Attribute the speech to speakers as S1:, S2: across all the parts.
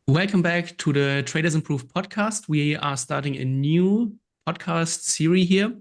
S1: Welcome back to the Traders Improve podcast. We are starting a new podcast series here,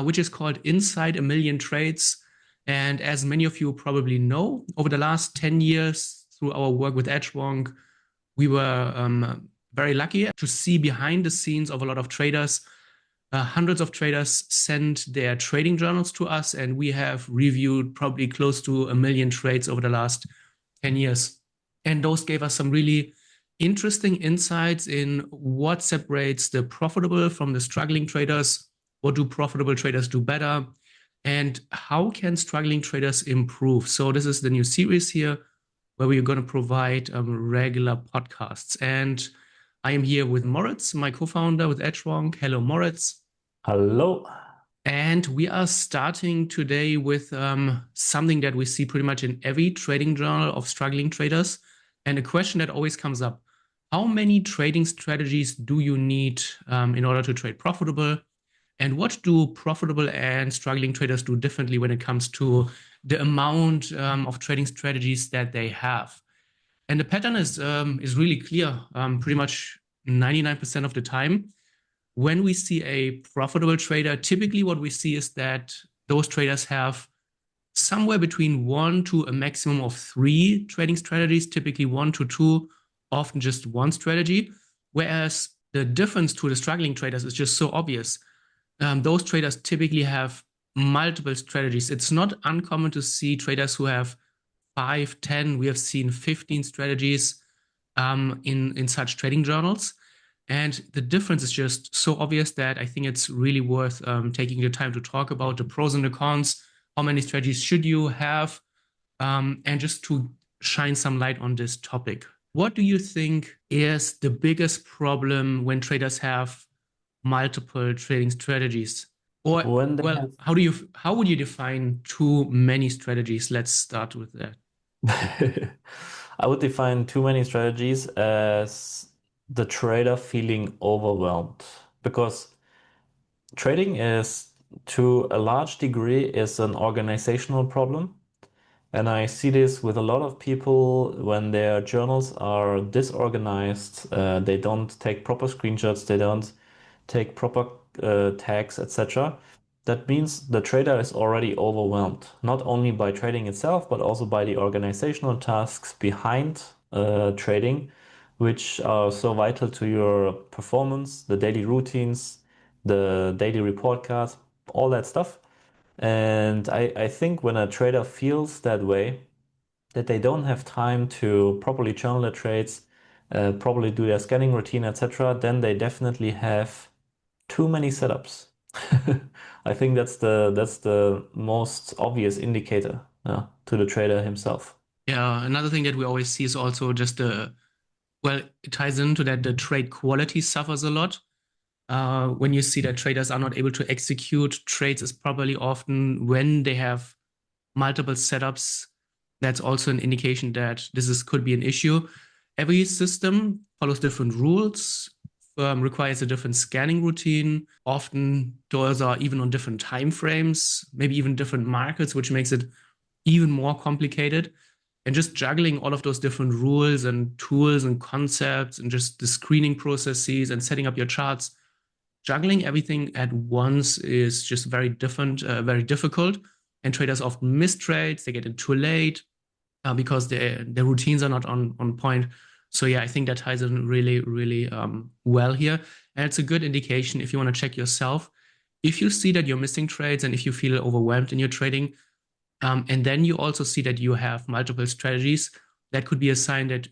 S1: which is called Inside a Million Trades. And as many of you probably know, over the last 10 years, through our work with Edgewonk, we were very lucky to see behind the scenes of a lot of traders. Hundreds of traders sent their trading journals to us, and we have reviewed probably close to 1 million trades over the last 10 years. And those gave us some really interesting insights in what separates the profitable from the struggling traders. What do profitable traders do better? And how can struggling traders improve? So this is the new series here where we're going to provide regular podcasts. And I am here with Moritz, my co-founder with Edgewonk. Hello, Moritz.
S2: Hello.
S1: And we are starting today with something that we see pretty much in every trading journal of struggling traders. And a question that always comes up: how many trading strategies do you need in order to trade profitable? And what do profitable and struggling traders do differently when it comes to the amount of trading strategies that they have? And the pattern is really clear. Pretty much 99% of the time, when we see a profitable trader, typically what we see is that those traders have somewhere between 1 to a maximum of 3 trading strategies, typically 1 to 2, often just one strategy. Whereas the difference to the struggling traders is just so obvious. Those traders typically have multiple strategies. It's not uncommon to see traders who have 5, 10, we have seen 15 strategies in such trading journals. And the difference is just so obvious that I think it's really worth taking the time to talk about the pros and the cons. How many strategies should you have? And just to shine some light on this topic. What do you think is the biggest problem when traders have multiple trading strategies? Or, how would you define too many strategies? Let's start with that.
S2: I would define too many strategies as the trader feeling overwhelmed, because trading is, to a large degree, is an organizational problem. And I see this with a lot of people when their journals are disorganized. They don't take proper screenshots, they don't take proper tags, etc. That means the trader is already overwhelmed, not only by trading itself, but also by the organizational tasks behind trading, which are so vital to your performance, the daily routines, the daily report cards, all that stuff. And I think when a trader feels that way, that they don't have time to properly journal their trades, properly do their scanning routine, etc., then they definitely have too many setups. I think that's the most obvious indicator to the trader himself.
S1: Yeah, another thing that we always see is also just it ties into that the trade quality suffers a lot. When you see that traders are not able to execute trades as properly, often when they have multiple setups, that's also an indication that could be an issue. Every system follows different rules, requires a different scanning routine. Often those are even on different time frames, maybe even different markets, which makes it even more complicated. And just juggling all of those different rules and tools and concepts and just the screening processes and setting up your charts, juggling everything at once is just very very difficult. And traders often miss trades, they get in too late because their routines are not on point. So yeah, I think that ties in really, really well here. And it's a good indication if you want to check yourself. If you see that you're missing trades and if you feel overwhelmed in your trading, and then you also see that you have multiple strategies, that could be a sign that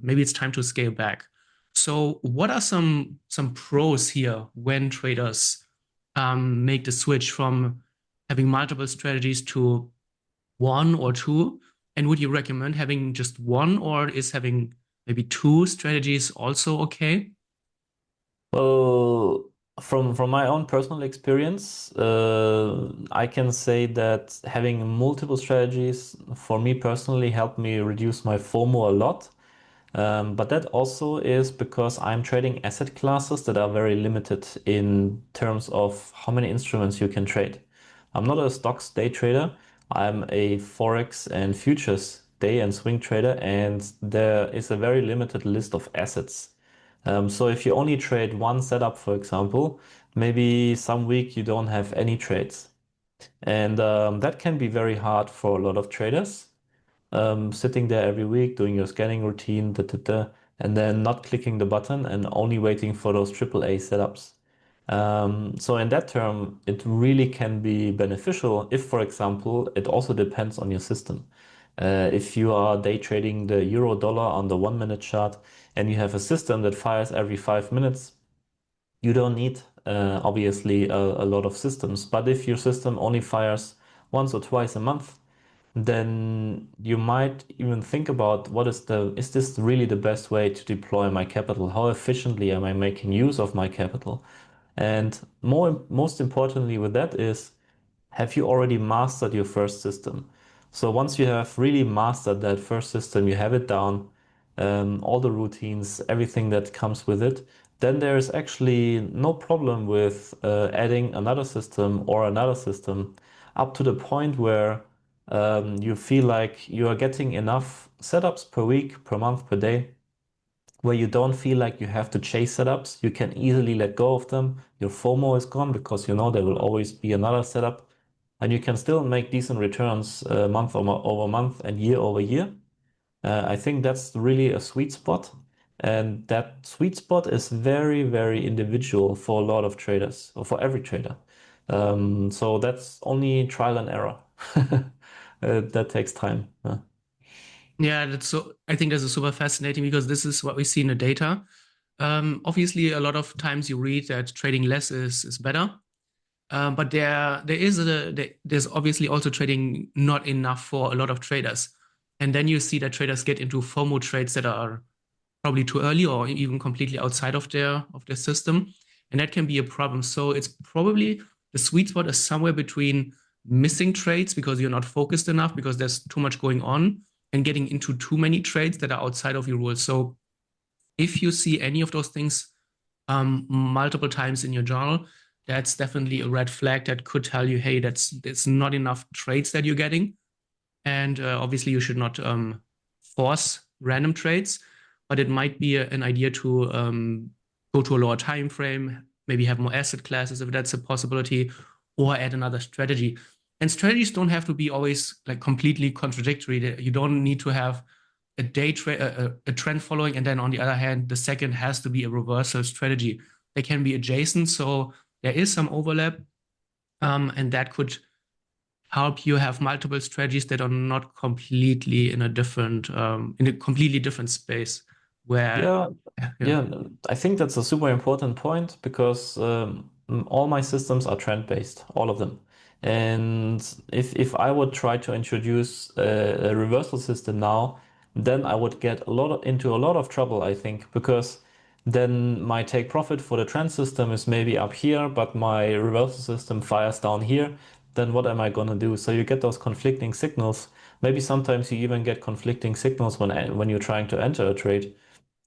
S1: maybe it's time to scale back. So what are some pros here when traders make the switch from having multiple strategies to 1 or 2? And would you recommend having just 1, or is having maybe 2 strategies also okay?
S2: Well, from my own personal experience, I can say that having multiple strategies for me personally helped me reduce my FOMO a lot. But that also is because I'm trading asset classes that are very limited in terms of how many instruments you can trade. I'm not a stocks day trader. I'm a Forex and futures day and swing trader, and there is a very limited list of assets. So if you only trade one setup, for example, maybe some week you don't have any trades. And that can be very hard for a lot of traders. Sitting there every week, doing your scanning routine, and then not clicking the button and only waiting for those AAA setups. So in that term, it really can be beneficial if, for example, it also depends on your system. If you are day trading the euro dollar on the 1 minute chart and you have a system that fires every 5 minutes, you don't need obviously a lot of systems. But if your system only fires once or twice a month, then you might even think about is this really the best way to deploy my capital? How efficiently am I making use of my capital? And most importantly with that is, have you already mastered your first system? So once you have really mastered that first system, you have it down, all the routines, everything that comes with it, then there is actually no problem with adding another system or another system up to the point where you feel like you are getting enough setups per week, per month, per day, where you don't feel like you have to chase setups. You can easily let go of them. Your FOMO is gone because you know there will always be another setup, and you can still make decent returns month over month and year over year. I think that's really a sweet spot. And that sweet spot is very, very individual for a lot of traders, or for every trader. So that's only trial and error. That takes time.
S1: Yeah, that's so. I think this is super fascinating because this is what we see in the data. Obviously, a lot of times you read that trading less is better, but there's obviously also trading not enough for a lot of traders, and then you see that traders get into FOMO trades that are probably too early or even completely outside of their system, and that can be a problem. So it's probably the sweet spot is somewhere between missing trades because you're not focused enough because there's too much going on and getting into too many trades that are outside of your rules. So if you see any of those things multiple times in your journal, that's definitely a red flag that could tell you, hey, that's not enough trades that you're getting. And obviously, you should not force random trades, but it might be an idea to go to a lower time frame, maybe have more asset classes if that's a possibility, or add another strategy. And strategies don't have to be always like completely contradictory. You don't need to have a a trend following, and then on the other hand, the second has to be a reversal strategy. They can be adjacent, so there is some overlap, and that could help you have multiple strategies that are not completely in a completely different space where
S2: Yeah,
S1: yeah.
S2: yeah, I think that's a super important point because all my systems are trend-based, all of them. And if I would try to introduce a reversal system now, then I would get into a lot of trouble, I think, because then my take profit for the trend system is maybe up here, but my reversal system fires down here. Then what am I gonna do? So you get those conflicting signals. Maybe sometimes you even get conflicting signals when you're trying to enter a trade.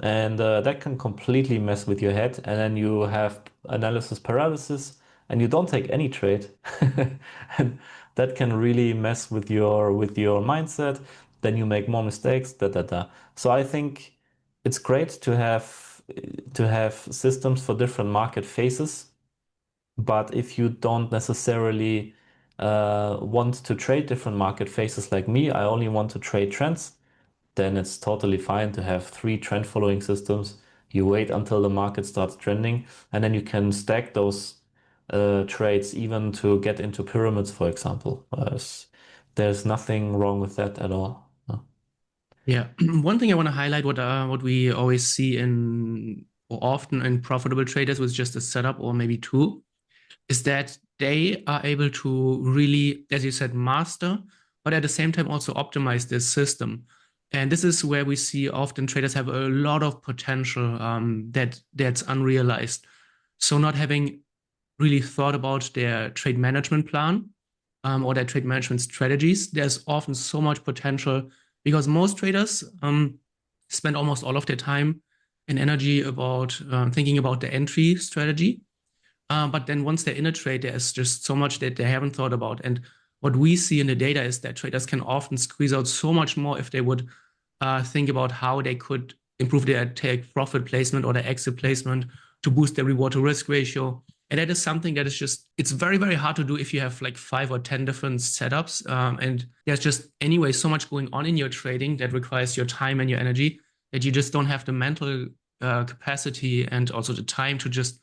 S2: And that can completely mess with your head. And then you have analysis paralysis and you don't take any trade. And that can really mess with your mindset. Then you make more mistakes, da da da. So I think it's great to have systems for different market phases. But if you don't necessarily want to trade different market phases like me, I only want to trade trends, then it's totally fine to have three trend following systems. You wait until the market starts trending, and then you can stack those trades even to get into pyramids, for example. There's nothing wrong with that at all.
S1: Yeah. One thing I want to highlight what we always see in or often in profitable traders with just a setup or maybe two is that they are able to really, as you said, master, but at the same time also optimize this system. And this is where we see often traders have a lot of potential that's unrealized. So not having really thought about their trade management plan or their trade management strategies, there's often so much potential because most traders spend almost all of their time and energy about thinking about the entry strategy, but then once they're in a trade, there's just so much that they haven't thought about. And what we see in the data is that traders can often squeeze out so much more if they would think about how they could improve their take profit placement or their exit placement to boost their reward to risk ratio. And that is something that is just, it's very, very hard to do if you have like 5 or 10 different setups. And there's just anyway so much going on in your trading that requires your time and your energy that you just don't have the mental capacity and also the time to just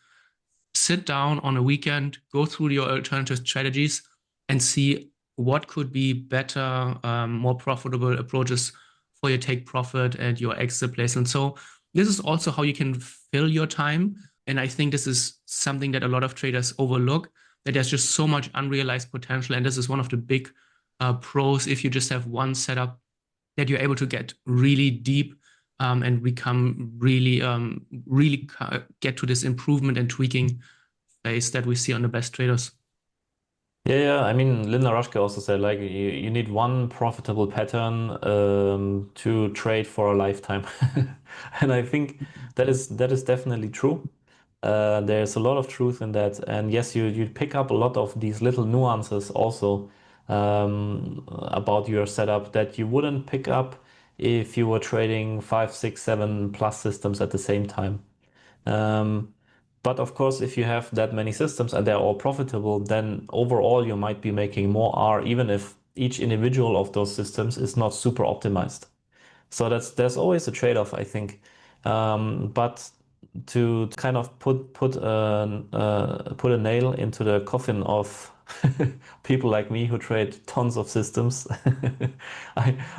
S1: sit down on a weekend, go through your alternative strategies and see what could be better, more profitable approaches for your take profit and your exit placement. So this is also how you can fill your time. And I think this is something that a lot of traders overlook, that there's just so much unrealized potential. And this is one of the big pros if you just have one setup, that you're able to get really deep and become really, really get to this improvement and tweaking phase that we see on the best traders.
S2: Yeah, I mean, Linda Rushke also said like you need one profitable pattern to trade for a lifetime. And I think that is definitely true. There's a lot of truth in that. And yes, you pick up a lot of these little nuances also about your setup that you wouldn't pick up if you were trading 5, 6, 7+ systems at the same time. Um, but of course, if you have that many systems and they're all profitable, then overall you might be making more R, even if each individual of those systems is not super optimized. So there's always a trade-off, I think. But to kind of put a nail into the coffin of people like me who trade tons of systems,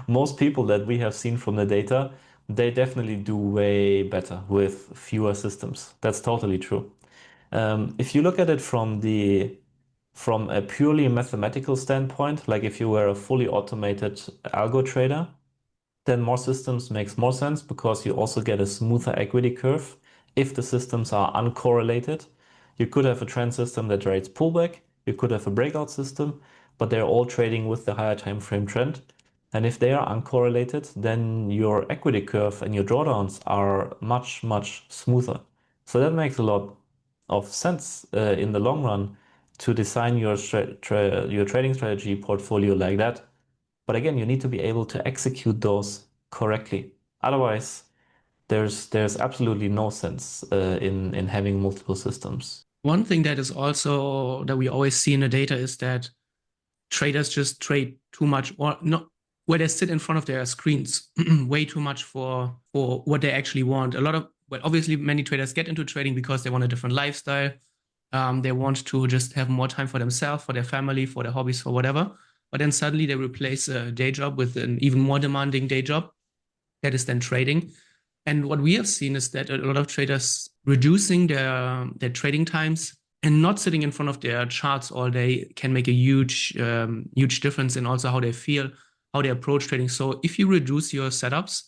S2: most people that we have seen from the data, they definitely do way better with fewer systems. That's totally true. If you look at it from a purely mathematical standpoint, like if you were a fully automated algo trader, then more systems makes more sense because you also get a smoother equity curve if the systems are uncorrelated. You could have a trend system that trades pullback, you could have a breakout system, but they're all trading with the higher time frame trend. And if they are uncorrelated, then your equity curve and your drawdowns are much, much smoother. So that makes a lot of sense in the long run to design your trading strategy portfolio like that. But again, you need to be able to execute those correctly. Otherwise, there's absolutely no sense in having multiple systems.
S1: One thing that is also that we always see in the data is that traders just trade too much or not, where they sit in front of their screens way too much for what they actually want. A lot of, well, obviously many traders get into trading because they want a different lifestyle. They want to just have more time for themselves, for their family, for their hobbies, for whatever. But then suddenly they replace a day job with an even more demanding day job that is then trading. And what we have seen is that a lot of traders reducing their trading times and not sitting in front of their charts all day can make a huge difference in also how they feel, how they approach trading. So if you reduce your setups,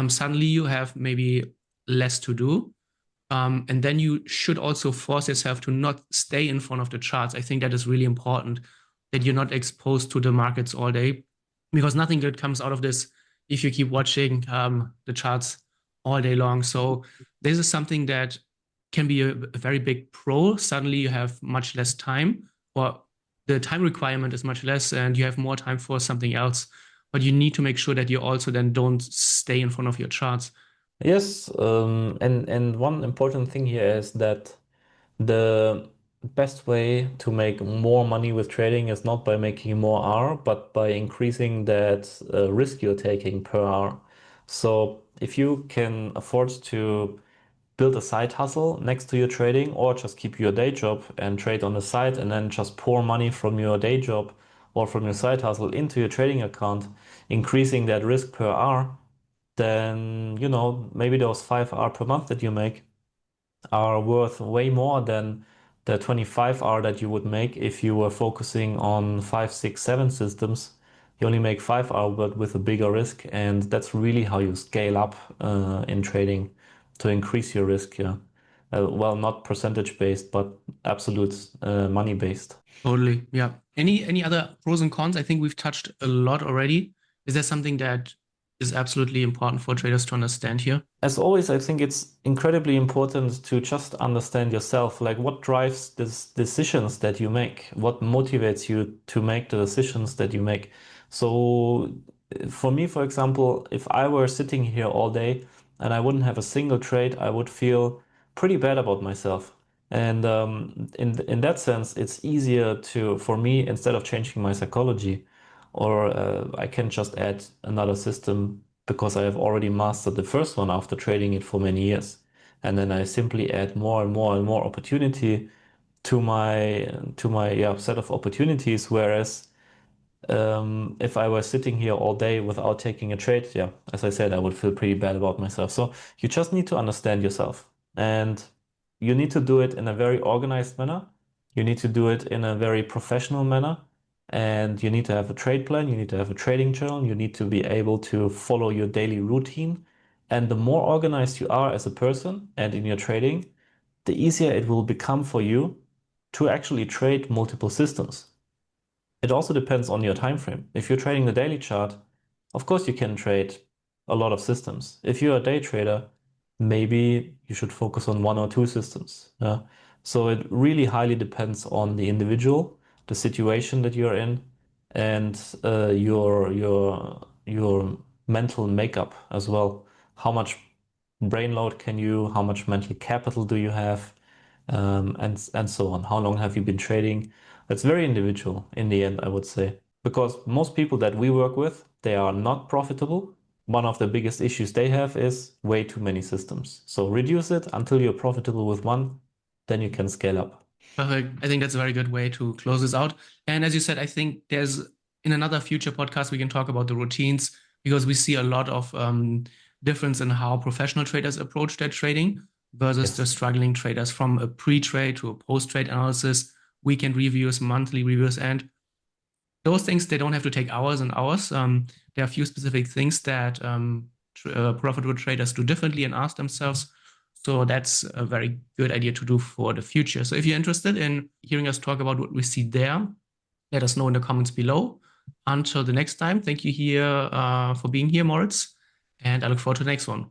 S1: suddenly you have maybe less to do. And then you should also force yourself to not stay in front of the charts. I think that is really important, that you're not exposed to the markets all day, because nothing good comes out of this if you keep watching the charts all day long. So this is something that can be a very big pro. Suddenly you have much less time, or the time requirement is much less and you have more time for something else. But you need to make sure that you also then don't stay in front of your charts.
S2: Yes, and one important thing here is that the best way to make more money with trading is not by making more R, but by increasing that risk you're taking per hour. So if you can afford to build a side hustle next to your trading, or just keep your day job and trade on the side and then just pour money from your day job or from your side hustle into your trading account, increasing that risk per hour, then maybe those 5 hours per month that you make are worth way more than the 25 hours that you would make if you were focusing on 5, 6, 7 systems. You only make 5 hours, but with a bigger risk, and that's really how you scale up in trading to increase your risk. Yeah, well, not percentage based, but absolute money based.
S1: Totally. Yeah. Any other pros and cons? I think we've touched a lot already. Is there something that Is absolutely important for traders to understand here.
S2: As always, I think it's incredibly important to just understand yourself, like what drives these decisions that you make, what motivates you to make the decisions that you make. So, for me, for example, if I were sitting here all day and I wouldn't have a single trade, I would feel pretty bad about myself. And in that sense, it's easier to for me instead of changing my psychology, or I can just add another system because I have already mastered the first one after trading it for many years. And then I simply add more and more and more opportunity to my set of opportunities. Whereas if I were sitting here all day without taking a trade, yeah, as I said, I would feel pretty bad about myself. So you just need to understand yourself, and you need to do it in a very organized manner. You need to do it in a very professional manner, and you need to have a trade plan. You need to have a trading journal. You need to be able to follow your daily routine. And the more organized you are as a person and in your trading, the easier it will become for you to actually trade multiple systems. It also depends on your time frame. If you're trading the daily chart, of course you can trade a lot of systems. If you're a day trader, maybe you should focus on one or two systems. Yeah. So it really highly depends on the individual, the situation that you're in, and your mental makeup as well. How much brain load can you, how much mental capital do you have, and so on. How long have you been trading? It's very individual in the end, I would say, because most people that we work with, they are not profitable. One of the biggest issues they have is way too many systems. So reduce it until you're profitable with one, then you can scale up.
S1: Perfect. I think that's a very good way to close this out. And as you said, I think there's in another future podcast, we can talk about the routines because we see a lot of difference in how professional traders approach their trading versus
S2: Yes.
S1: the struggling traders, from a pre-trade to a post-trade analysis, weekend reviews, monthly reviews, and those things, they don't have to take hours and hours. There are a few specific things that profitable traders do differently and ask themselves. So that's a very good idea to do for the future. So if you're interested in hearing us talk about what we see there, let us know in the comments below. Until the next time, thank you here for being here, Moritz, and I look forward to the next one.